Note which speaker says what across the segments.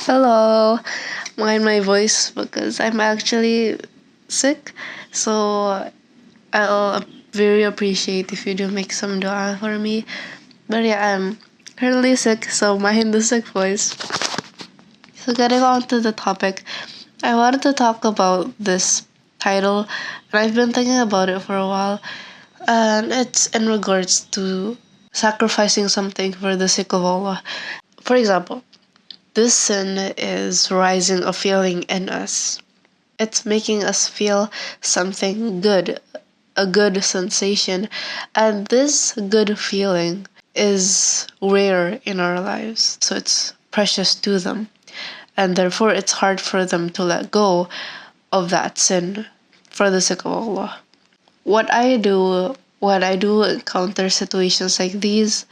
Speaker 1: Hello, mind my voice because I'm actually sick. So I'll very appreciate if you do make some dua for me. But yeah, I'm currently sick, so mind the sick voice. So getting on to the topic, I wanted to talk about this title, and I've been thinking about it for a while, and it's in regards to sacrificing something for the sake of Allah. For example, this sin is rising a feeling in us. It's making us feel something good, a good sensation. And this good feeling is rare in our lives. So it's precious to them. And therefore, it's hard for them to let go of that sin for the sake of Allah. What I do when I do encounter situations like these,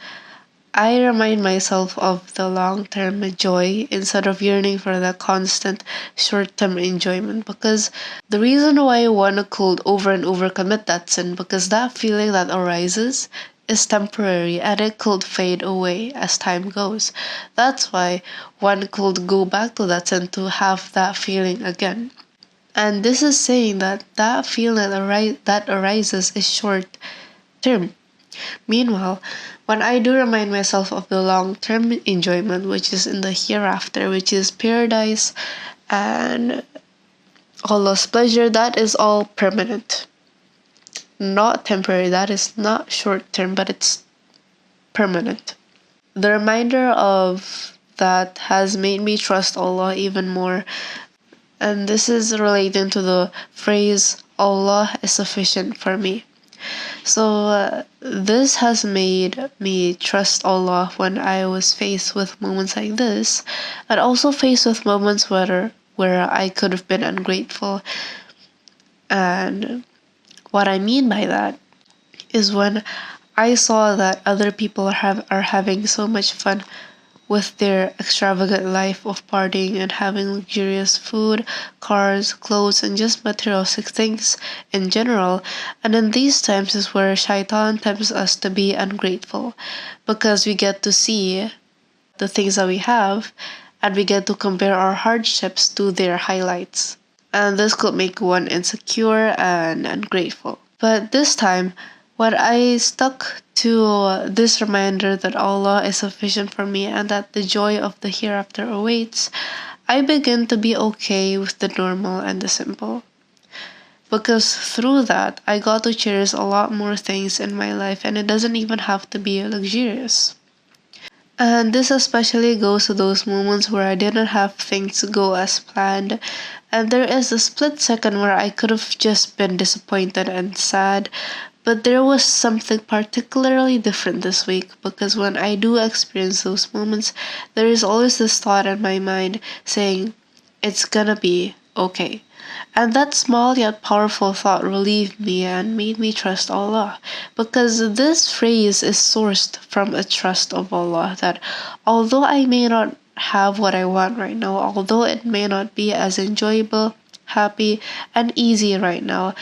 Speaker 1: I remind myself of the long term joy instead of yearning for the constant short term enjoyment. Because the reason why one could over and over commit that sin, because that feeling that arises is temporary and it could fade away as time goes. That's why one could go back to that sin to have that feeling again. And this is saying that that feeling that arises is short term. Meanwhile, when I do remind myself of the long term enjoyment, which is in the hereafter, which is paradise and Allah's pleasure, that is all permanent, not temporary. That is not short term, but it's permanent. The reminder of that has made me trust Allah even more. And this is relating to the phrase, Allah is sufficient for me. So this has made me trust Allah when I was faced with moments like this, and also faced with moments where I could have been ungrateful. And what I mean by that is when I saw that other people are having so much fun with their extravagant life of partying and having luxurious food, cars, clothes, and just materialistic things in general. And in these times is where Shaitan tempts us to be ungrateful because we get to see the things that we have and we get to compare our hardships to their highlights. And this could make one insecure and ungrateful. But this time, when I stuck to this reminder that Allah is sufficient for me and that the joy of the hereafter awaits, I begin to be okay with the normal and the simple. Because through that, I got to cherish a lot more things in my life, and it doesn't even have to be luxurious. And this especially goes to those moments where I didn't have things go as planned, and there is a split second where I could have just been disappointed and sad. But there was something particularly different this week because when I do experience those moments, there is always this thought in my mind saying, it's gonna be okay. And that small yet powerful thought relieved me and made me trust Allah. Because this phrase is sourced from a trust of Allah that although I may not have what I want right now, although it may not be as enjoyable, happy, and easy right now,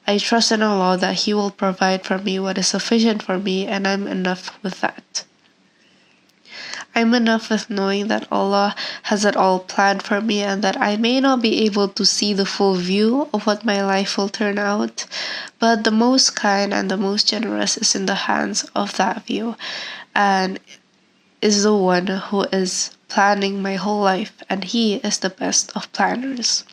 Speaker 1: I trust in Allah that He will provide for me what is sufficient for me, and I'm enough with that. I'm enough with knowing that Allah has it all planned for me and that I may not be able to see the full view of what my life will turn out, but the most kind and the most generous is in the hands of that view and is the one who is planning my whole life, and He is the best of planners.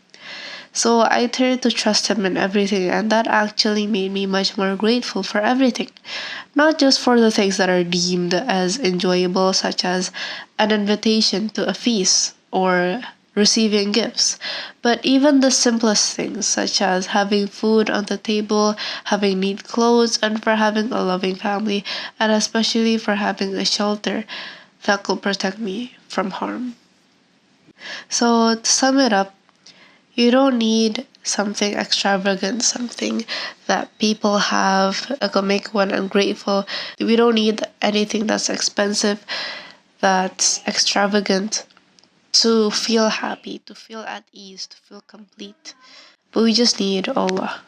Speaker 1: So I turned to trust Him in everything, and that actually made me much more grateful for everything. Not just for the things that are deemed as enjoyable, such as an invitation to a feast or receiving gifts, but even the simplest things, such as having food on the table, having neat clothes, and for having a loving family, and especially for having a shelter that could protect me from harm. So, to sum it up, you don't need something extravagant, something that people have that could make one ungrateful. We don't need anything that's expensive, that's extravagant to feel happy, to feel at ease, to feel complete. But we just need Allah.